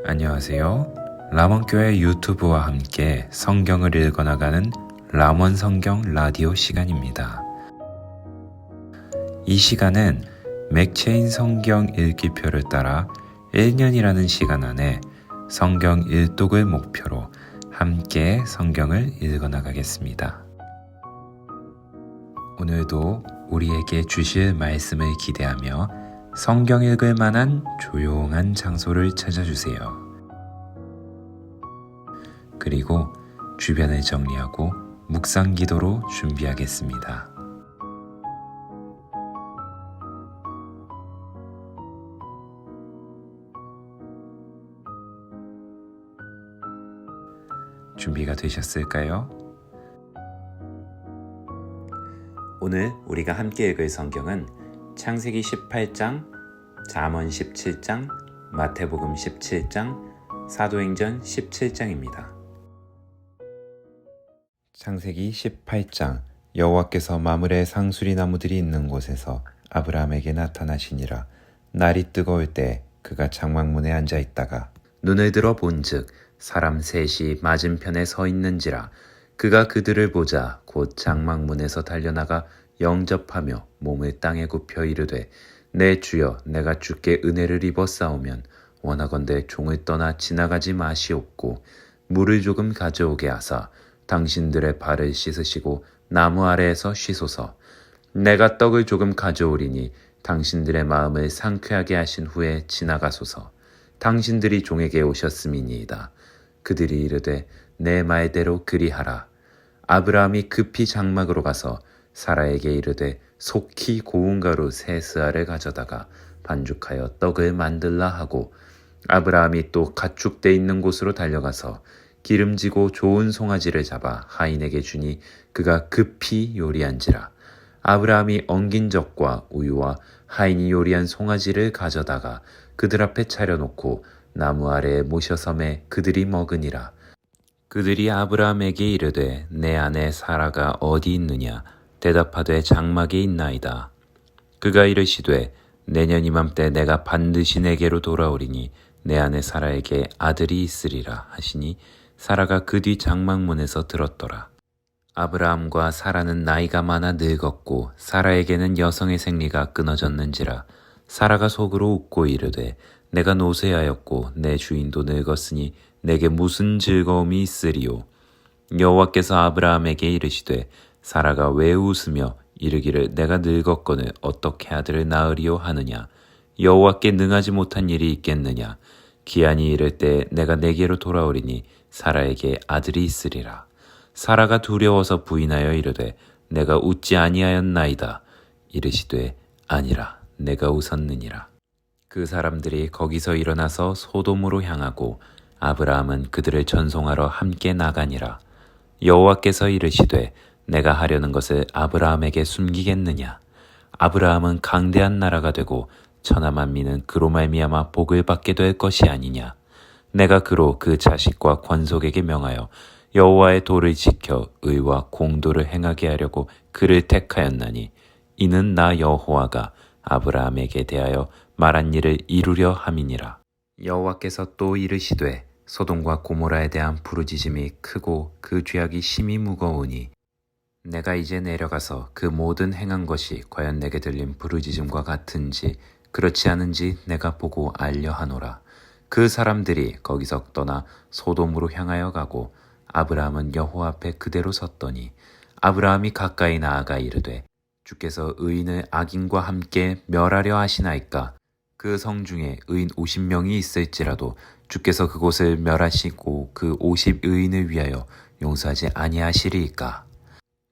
안녕하세요. 람원교회 유튜브와 함께 성경을 읽어나가는 람원 성경 라디오 시간입니다. 이 시간은 맥체인 성경 읽기표를 따라 1년이라는 시간 안에 성경 일독을 목표로 함께 성경을 읽어나가겠습니다. 오늘도 우리에게 주실 말씀을 기대하며 성경 읽을 만한 조용한 장소를 찾아주세요. 그리고 주변을 정리하고 묵상 기도로 준비하겠습니다. 준비가 되셨을까요? 오늘 우리가 함께 읽을 성경은 창세기 18장, 잠언 17장, 마태복음 17장, 사도행전 17장입니다. 창세기 18장. 여호와께서 마므레 상수리 나무들이 있는 곳에서 아브라함에게 나타나시니라. 날이 뜨거울 때 그가 장막문에 앉아 있다가 눈을 들어 본즉 사람 셋이 맞은편에 서 있는지라. 그가 그들을 보자 곧 장막문에서 달려나가 영접하며 몸을 땅에 굽혀 이르되 내 주여, 내가 주께 은혜를 입어 싸우면 원하건대 종을 떠나 지나가지 마시옵고 물을 조금 가져오게 하사 당신들의 발을 씻으시고 나무 아래에서 쉬소서. 내가 떡을 조금 가져오리니 당신들의 마음을 상쾌하게 하신 후에 지나가소서. 당신들이 종에게 오셨음이니이다. 그들이 이르되 내 말대로 그리하라. 아브라함이 급히 장막으로 가서 사라에게 이르되 속히 고운 가루 세 스아를 가져다가 반죽하여 떡을 만들라 하고, 아브라함이 또 가축대 있는 곳으로 달려가서 기름지고 좋은 송아지를 잡아 하인에게 주니 그가 급히 요리한지라. 아브라함이 엉긴 젖과 우유와 하인이 요리한 송아지를 가져다가 그들 앞에 차려놓고 나무 아래에 모셔섬에 그들이 먹으니라. 그들이 아브라함에게 이르되 내 아내 사라가 어디 있느냐? 대답하되 장막에 있나이다. 그가 이르시되 내년 이맘때 내가 반드시 내게로 돌아오리니 내 아내 사라에게 아들이 있으리라 하시니 사라가 그 뒤 장막문에서 들었더라. 아브라함과 사라는 나이가 많아 늙었고 사라에게는 여성의 생리가 끊어졌는지라. 사라가 속으로 웃고 이르되 내가 노쇠하였고 내 주인도 늙었으니 내게 무슨 즐거움이 있으리요. 여호와께서 아브라함에게 이르시되 사라가 왜 웃으며 이르기를 내가 늙었거늘 어떻게 아들을 낳으리요 하느냐. 여호와께 능하지 못한 일이 있겠느냐. 기한이 이를 때 내가 내게로 돌아오리니 사라에게 아들이 있으리라. 사라가 두려워서 부인하여 이르되 내가 웃지 아니하였나이다. 이르시되 아니라 내가 웃었느니라. 그 사람들이 거기서 일어나서 소돔으로 향하고 아브라함은 그들을 전송하러 함께 나가니라. 여호와께서 이르시되 내가 하려는 것을 아브라함에게 숨기겠느냐. 아브라함은 강대한 나라가 되고 천하 만민은 그로 말미암아 복을 받게 될 것이 아니냐. 내가 그로 그 자식과 권속에게 명하여 여호와의 도를 지켜 의와 공도를 행하게 하려고 그를 택하였나니 이는 나 여호와가 아브라함에게 대하여 말한 일을 이루려 함이니라. 여호와께서 또 이르시되 소돔과 고모라에 대한 부르짖음이 크고 그 죄악이 심히 무거우니 내가 이제 내려가서 그 모든 행한 것이 과연 내게 들린 부르짖음과 같은지 그렇지 않은지 내가 보고 알려 하노라. 그 사람들이 거기서 떠나 소돔으로 향하여 가고 아브라함은 여호와 앞에 그대로 섰더니 아브라함이 가까이 나아가 이르되 주께서 의인을 악인과 함께 멸하려 하시나이까. 그 성 중에 의인 50명이 있을지라도 주께서 그곳을 멸하시고 그 50의인을 위하여 용서하지 아니하시리이까.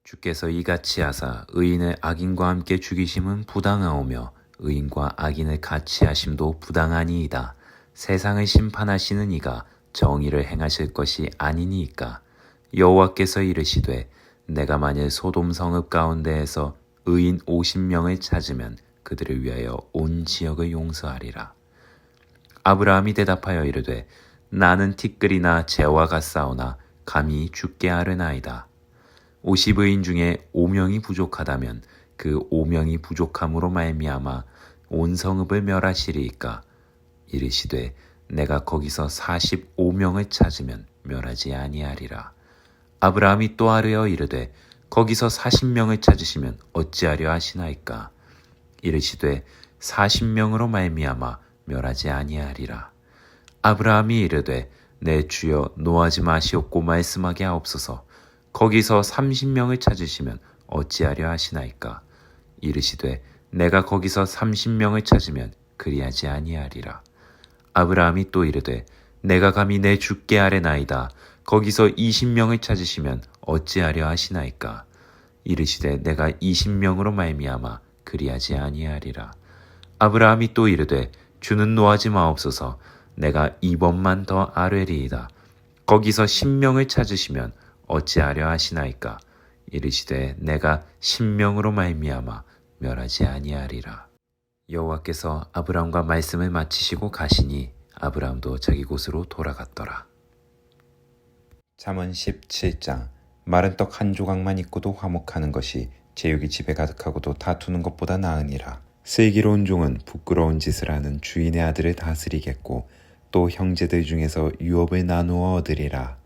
주께서 이같이 하사 의인을 악인과 함께 죽이심은 부당하오며 의인과 악인을 같이 하심도 부당하니이다. 세상을 심판하시는 이가 정의를 행하실 것이 아니니이까. 여호와께서 이르시되 내가 만일 소돔 성읍 가운데에서 의인 50명을 찾으면 그들을 위하여 온 지역을 용서하리라. 아브라함이 대답하여 이르되 나는 티끌이나 재와 같사오나 감히 주께 아뢰나이다. 50의인 중에 5명이 부족하다면 그 5명이 부족함으로 말미암아 온 성읍을 멸하시리이까. 이르시되 내가 거기서 45명을 찾으면 멸하지 아니하리라. 아브라함이 또 아뢰어 이르되 거기서 40명을 찾으시면 어찌하려 하시나이까. 이르시되 40명으로 말미암아 멸하지 아니하리라. 아브라함이 이르되 내 주여 노하지 마시옵고 말씀하게 하옵소서. 거기서 30명을 찾으시면 어찌하려 하시나이까. 이르시되 내가 거기서 30명을 찾으면 그리하지 아니하리라. 아브라함이 또 이르되 내가 감히 내 주께 아뢰나이다. 거기서 20명을 찾으시면 어찌하려 하시나이까. 이르시되 내가 20명으로 말미암아 그리하지 아니하리라. 아브라함이 또 이르되 주는 노하지 마옵소서. 내가 이번만 더 아뢰리이다. 거기서 10명을 찾으시면 어찌하려 하시나이까. 이르시되 내가 10명으로 말미암아 멸하지 아니하리라. 여호와께서 아브라함과 말씀을 마치시고 가시니 아브라함도 자기 곳으로 돌아갔더라. 잠언 17장. 마른 떡 한 조각만 있고도 화목하는 것이 제육이 집에 가득하고도 다투는 것보다 나으니라. 슬기로운 종은 부끄러운 짓을 하는 주인의 아들을 다스리겠고 또 형제들 중에서 유업을 나누어 얻으리라.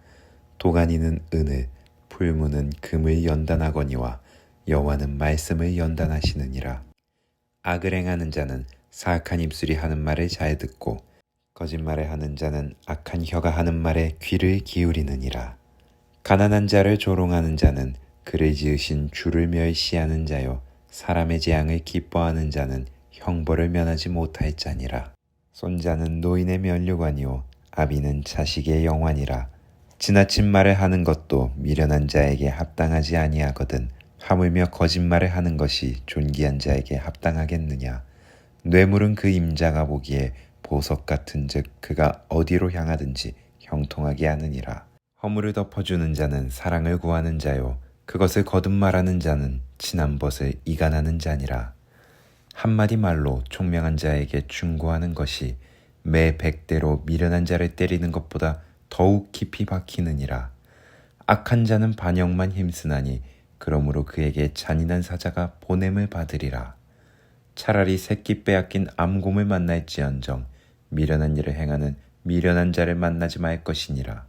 도가니는 은을, 풀무는 금을 연단하거니와 여호와는 말씀을 연단하시느니라. 악을 행하는 자는 사악한 입술이 하는 말을 잘 듣고 거짓말을 하는 자는 악한 혀가 하는 말에 귀를 기울이느니라. 가난한 자를 조롱하는 자는 그를 지으신 주를 멸시하는 자요 사람의 재앙을 기뻐하는 자는 형벌을 면하지 못할 자니라. 손자는 노인의 면류관이요 아비는 자식의 영환이라. 지나친 말을 하는 것도 미련한 자에게 합당하지 아니하거든 하물며 거짓말을 하는 것이 존귀한 자에게 합당하겠느냐. 뇌물은 그 임자가 보기에 보석 같은즉 그가 어디로 향하든지 형통하게 하느니라. 허물을 덮어주는 자는 사랑을 구하는 자요 그것을 거듭말하는 자는 친한 벗을 이간하는 자니라. 한마디 말로 총명한 자에게 충고하는 것이 매 100대로 미련한 자를 때리는 것보다 더욱 깊이 박히느니라. 악한 자는 반역만 힘쓰나니 그러므로 그에게 잔인한 사자가 보냄을 받으리라. 차라리 새끼 빼앗긴 암곰을 만날지언정 미련한 일을 행하는 미련한 자를 만나지 말 것이니라.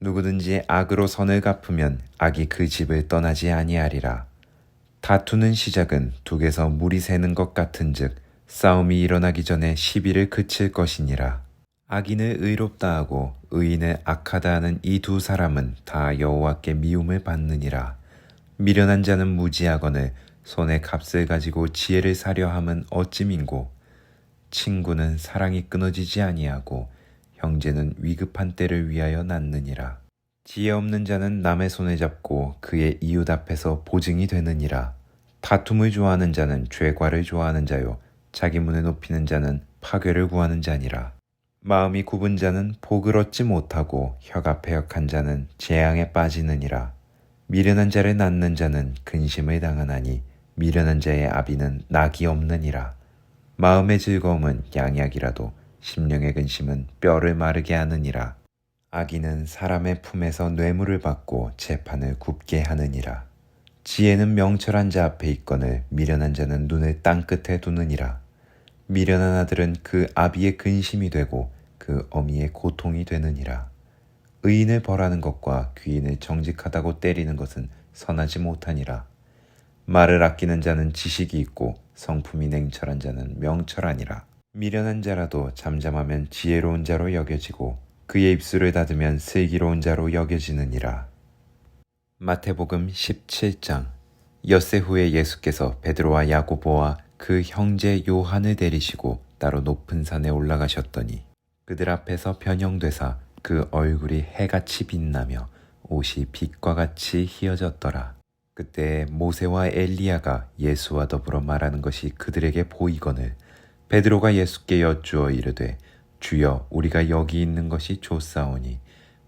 누구든지 악으로 선을 갚으면 악이 그 집을 떠나지 아니하리라. 다투는 시작은 둑에서 물이 새는 것 같은즉 싸움이 일어나기 전에 시비를 그칠 것이니라. 악인을 의롭다 하고 의인을 악하다 하는 이 두 사람은 다 여호와께 미움을 받느니라. 미련한 자는 무지하거늘 손에 값을 가지고 지혜를 사려 함은 어찌민고. 친구는 사랑이 끊어지지 아니하고 형제는 위급한 때를 위하여 낳느니라. 지혜 없는 자는 남의 손을 잡고 그의 이웃 앞에서 보증이 되느니라. 다툼을 좋아하는 자는 죄과를 좋아하는 자요 자기 문을 높이는 자는 파괴를 구하는 자니라. 마음이 굽은 자는 복을 얻지 못하고 혀가 패역한 자는 재앙에 빠지느니라. 미련한 자를 낳는 자는 근심을 당하나니 미련한 자의 아비는 낙이 없느니라. 마음의 즐거움은 양약이라도 심령의 근심은 뼈를 마르게 하느니라. 악인은 사람의 품에서 뇌물을 받고 재판을 굽게 하느니라. 지혜는 명철한 자 앞에 있거늘 미련한 자는 눈을 땅끝에 두느니라. 미련한 아들은 그 아비의 근심이 되고 그 어미의 고통이 되느니라. 의인을 벌하는 것과 귀인을 정직하다고 때리는 것은 선하지 못하니라. 말을 아끼는 자는 지식이 있고 성품이 냉철한 자는 명철하니라. 미련한 자라도 잠잠하면 지혜로운 자로 여겨지고 그의 입술을 닫으면 슬기로운 자로 여겨지느니라. 마태복음 17장. 엿새 후에 예수께서 베드로와 야고보와 그 형제 요한을 데리시고 따로 높은 산에 올라가셨더니 그들 앞에서 변형되사 그 얼굴이 해같이 빛나며 옷이 빛과 같이 희어졌더라. 그때 모세와 엘리야가 예수와 더불어 말하는 것이 그들에게 보이거늘 베드로가 예수께 여쭈어 이르되 주여 우리가 여기 있는 것이 좋사오니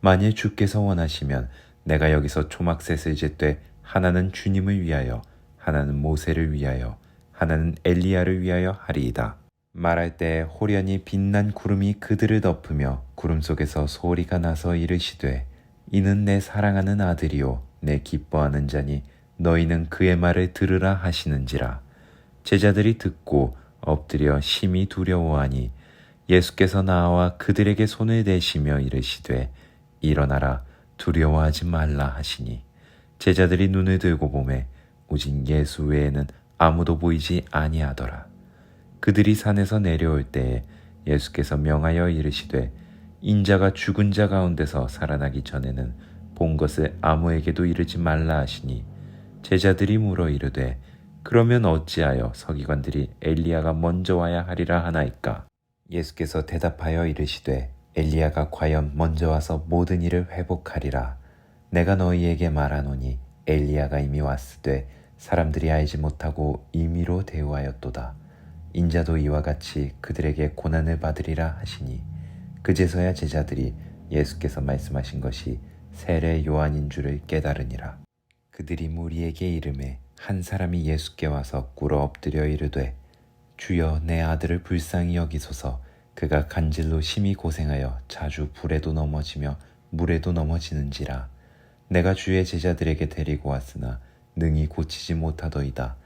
만일 주께서 원하시면 내가 여기서 초막셋을 짓되 하나는 주님을 위하여 하나는 모세를 위하여 하나는 엘리야를 위하여 하리이다. 말할 때 호련히 빛난 구름이 그들을 덮으며 구름 속에서 소리가 나서 이르시되 이는 내 사랑하는 아들이요 내 기뻐하는 자니 너희는 그의 말을 들으라 하시는지라. 제자들이 듣고 엎드려 심히 두려워하니 예수께서 나와 그들에게 손을 대시며 이르시되 일어나라 두려워하지 말라 하시니 제자들이 눈을 들고 보매 오직 예수 외에는 아무도 보이지 아니하더라. 그들이 산에서 내려올 때에 예수께서 명하여 이르시되 인자가 죽은 자 가운데서 살아나기 전에는 본 것을 아무에게도 이르지 말라 하시니 제자들이 물어 이르되 그러면 어찌하여 서기관들이 엘리야가 먼저 와야 하리라 하나이까? 예수께서 대답하여 이르시되 엘리야가 과연 먼저 와서 모든 일을 회복하리라. 내가 너희에게 말하노니 엘리야가 이미 왔으되 사람들이 알지 못하고 임의로 대우하였도다. 인자도 이와 같이 그들에게 고난을 받으리라 하시니 그제서야 제자들이 예수께서 말씀하신 것이 세례 요한인 줄을 깨달으니라. 그들이 무리에게 이르매 한 사람이 예수께 와서 꿇어 엎드려 이르되 주여 내 아들을 불쌍히 여기소서. 그가 간질로 심히 고생하여 자주 불에도 넘어지며 물에도 넘어지는지라. 내가 주의 제자들에게 데리고 왔으나 능히 고치지 못하더이다.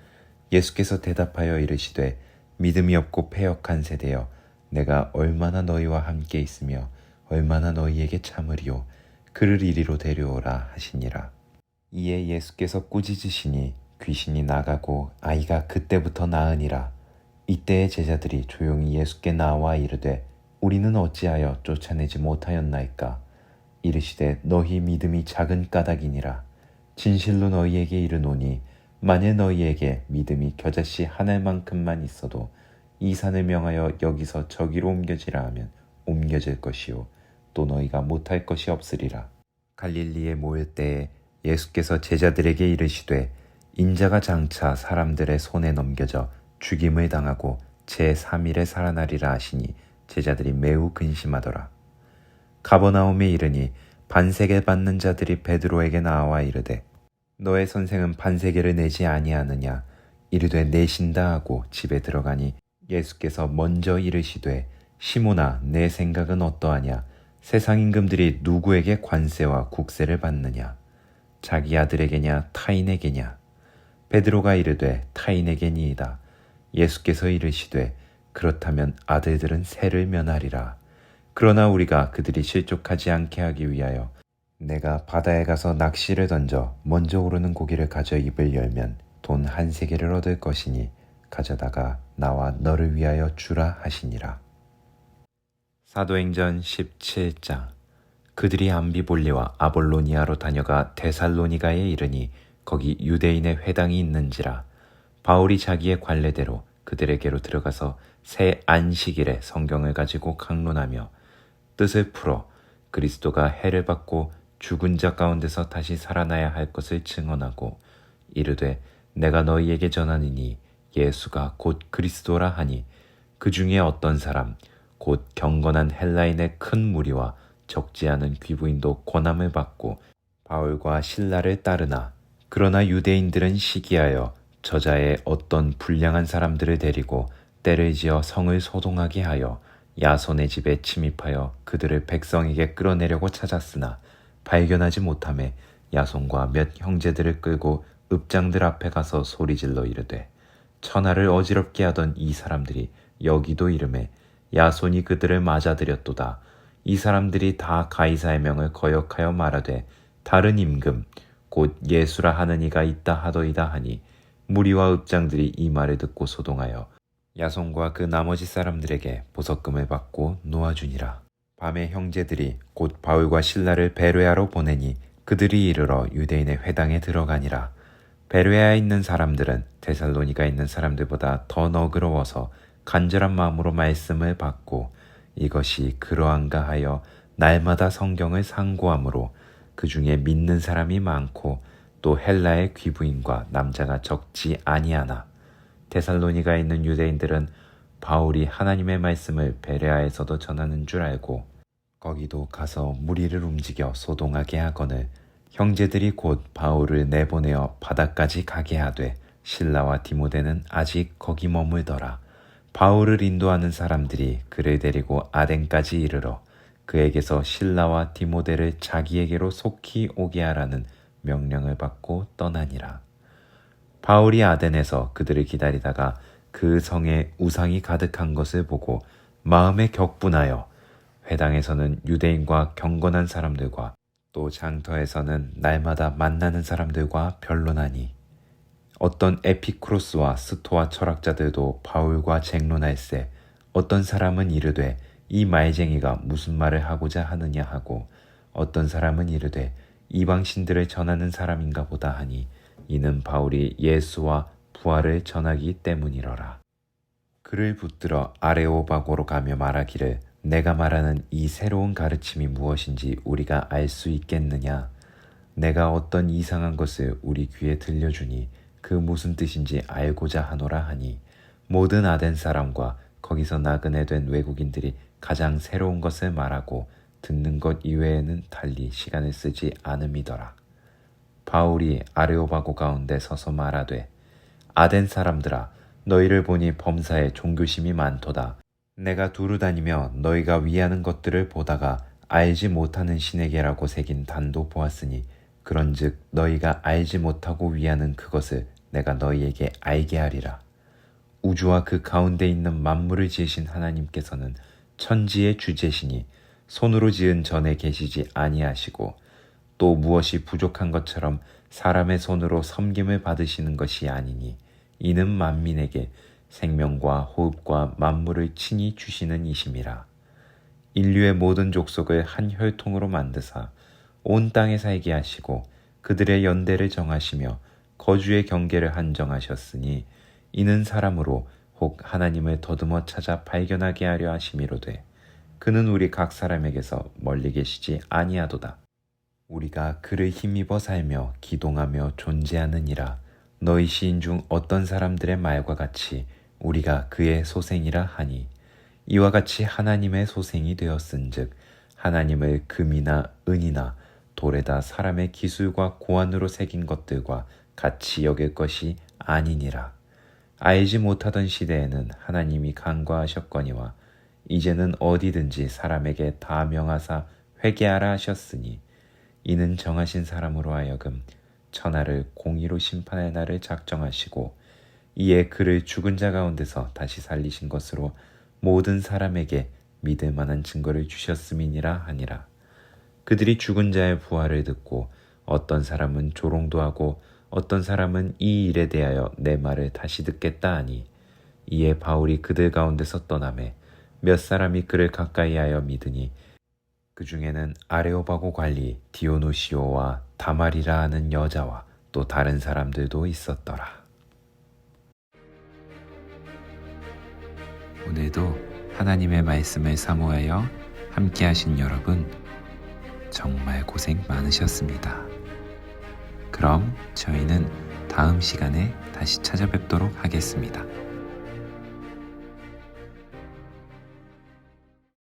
예수께서 대답하여 이르시되 믿음이 없고 패역한 세대여 내가 얼마나 너희와 함께 있으며 얼마나 너희에게 참으리요. 그를 이리로 데려오라 하시니라. 이에 예수께서 꾸짖으시니 귀신이 나가고 아이가 그때부터 나으니라. 이때의 제자들이 조용히 예수께 나와 이르되 우리는 어찌하여 쫓아내지 못하였나이까? 이르시되 너희 믿음이 작은 까닭이니라. 진실로 너희에게 이르노니 만일 너희에게 믿음이 겨자씨 한 알만큼만 있어도 이 산을 명하여 여기서 저기로 옮겨지라 하면 옮겨질 것이요 또 너희가 못할 것이 없으리라. 갈릴리에 모일 때에 예수께서 제자들에게 이르시되 인자가 장차 사람들의 손에 넘겨져 죽임을 당하고 제3일에 살아나리라 하시니 제자들이 매우 근심하더라. 가버나움에 이르니 반세계 받는 자들이 베드로에게 나와 이르되 너의 선생은 반세계를 내지 아니하느냐? 이르되 내신다 하고 집에 들어가니 예수께서 먼저 이르시되 시몬아 내 생각은 어떠하냐? 세상 임금들이 누구에게 관세와 국세를 받느냐? 자기 아들에게냐 타인에게냐? 베드로가 이르되 타인에게니이다. 예수께서 이르시되 그렇다면 아들들은 세를 면하리라. 그러나 우리가 그들이 실족하지 않게 하기 위하여 내가 바다에 가서 낚시를 던져 먼저 오르는 고기를 가져 입을 열면 돈 한 세겔을 얻을 것이니 가져다가 나와 너를 위하여 주라 하시니라. 사도행전 17장. 그들이 암비볼리와 아볼로니아로 다녀가 데살로니가에 이르니 거기 유대인의 회당이 있는지라. 바울이 자기의 관례대로 그들에게로 들어가서 새 안식일에 성경을 가지고 강론하며 뜻을 풀어 그리스도가 해를 받고 죽은 자 가운데서 다시 살아나야 할 것을 증언하고 이르되 내가 너희에게 전하니니 예수가 곧 그리스도라 하니 그 중에 어떤 사람 곧 경건한 헬라인의 큰 무리와 적지 않은 귀부인도 권함을 받고 바울과 실라를 따르나 그러나 유대인들은 시기하여 저자의 어떤 불량한 사람들을 데리고 때를 지어 성을 소동하게 하여 야손의 집에 침입하여 그들을 백성에게 끌어내려고 찾았으나 발견하지 못하매 야손과 몇 형제들을 끌고 읍장들 앞에 가서 소리질러 이르되 천하를 어지럽게 하던 이 사람들이 여기도 이름에 야손이 그들을 맞아들였도다. 이 사람들이 다 가이사의 명을 거역하여 말하되 다른 임금 곧 예수라 하는 이가 있다 하더이다 하니 무리와 읍장들이 이 말을 듣고 소동하여 야손과 그 나머지 사람들에게 보석금을 받고 놓아주니라. 밤에 형제들이 곧 바울과 실라를 베레아로 보내니 그들이 이르러 유대인의 회당에 들어가니라. 베레아에 있는 사람들은 데살로니가에 있는 사람들보다 더 너그러워서 간절한 마음으로 말씀을 받고 이것이 그러한가 하여 날마다 성경을 상고하므로 그 중에 믿는 사람이 많고 또 헬라의 귀부인과 남자가 적지 아니하나. 데살로니가에 있는 유대인들은 바울이 하나님의 말씀을 베레아에서도 전하는 줄 알고 거기도 가서 무리를 움직여 소동하게 하거늘 형제들이 곧 바울을 내보내어 바다까지 가게 하되 실라와 디모데는 아직 거기 머물더라. 바울을 인도하는 사람들이 그를 데리고 아덴까지 이르러 그에게서 실라와 디모데를 자기에게로 속히 오게 하라는 명령을 받고 떠나니라. 바울이 아덴에서 그들을 기다리다가 그 성에 우상이 가득한 것을 보고 마음에 격분하여 회당에서는 유대인과 경건한 사람들과 또 장터에서는 날마다 만나는 사람들과 변론하니 어떤 에피쿠로스와 스토아 철학자들도 바울과 쟁론할세 어떤 사람은 이르되 이 말쟁이가 무슨 말을 하고자 하느냐 하고 어떤 사람은 이르되 이방신들을 전하는 사람인가 보다 하니 이는 바울이 예수와 부활을 전하기 때문이러라. 그를 붙들어 아레오바고로 가며 말하기를 내가 말하는 이 새로운 가르침이 무엇인지 우리가 알 수 있겠느냐. 내가 어떤 이상한 것을 우리 귀에 들려주니 그 무슨 뜻인지 알고자 하노라 하니 모든 아덴 사람과 거기서 나그네 된 외국인들이 가장 새로운 것을 말하고 듣는 것 이외에는 달리 시간을 쓰지 않음이더라. 바울이 아레오바고 가운데 서서 말하되 아덴 사람들아 너희를 보니 범사에 종교심이 많도다. 내가 두루 다니며 너희가 위하는 것들을 보다가 알지 못하는 신에게라고 새긴 단도 보았으니 그런즉 너희가 알지 못하고 위하는 그것을 내가 너희에게 알게 하리라. 우주와 그 가운데 있는 만물을 지으신 하나님께서는 천지의 주제시니 손으로 지은 전에 계시지 아니하시고 또 무엇이 부족한 것처럼 사람의 손으로 섬김을 받으시는 것이 아니니 이는 만민에게 생명과 호흡과 만물을 친히 주시는 이심이라. 인류의 모든 족속을 한 혈통으로 만드사 온 땅에 살게 하시고 그들의 연대를 정하시며 거주의 경계를 한정하셨으니 이는 사람으로 혹 하나님을 더듬어 찾아 발견하게 하려 하심이로되 그는 우리 각 사람에게서 멀리 계시지 아니하도다. 우리가 그를 힘입어 살며 기동하며 존재하느니라. 너희 시인 중 어떤 사람들의 말과 같이 우리가 그의 소생이라 하니 이와 같이 하나님의 소생이 되었은즉 하나님을 금이나 은이나 돌에다 사람의 기술과 고안으로 새긴 것들과 같이 여길 것이 아니니라. 알지 못하던 시대에는 하나님이 간과하셨거니와 이제는 어디든지 사람에게 다 명하사 회개하라 하셨으니 이는 정하신 사람으로 하여금 천하를 공의로 심판할 날을 작정하시고 이에 그를 죽은 자 가운데서 다시 살리신 것으로 모든 사람에게 믿을 만한 증거를 주셨음이니라 하니라. 그들이 죽은 자의 부활을 듣고 어떤 사람은 조롱도 하고 어떤 사람은 이 일에 대하여 내 말을 다시 듣겠다 하니 이에 바울이 그들 가운데서 떠나매 몇 사람이 그를 가까이하여 믿으니 그 중에는 아레오바고 관리 디오누시오와 다말이라 하는 여자와 또 다른 사람들도 있었더라. 오늘도 하나님의 말씀을 사모하여 함께 하신 여러분 정말 고생 많으셨습니다. 그럼 저희는 다음 시간에 다시 찾아뵙도록 하겠습니다.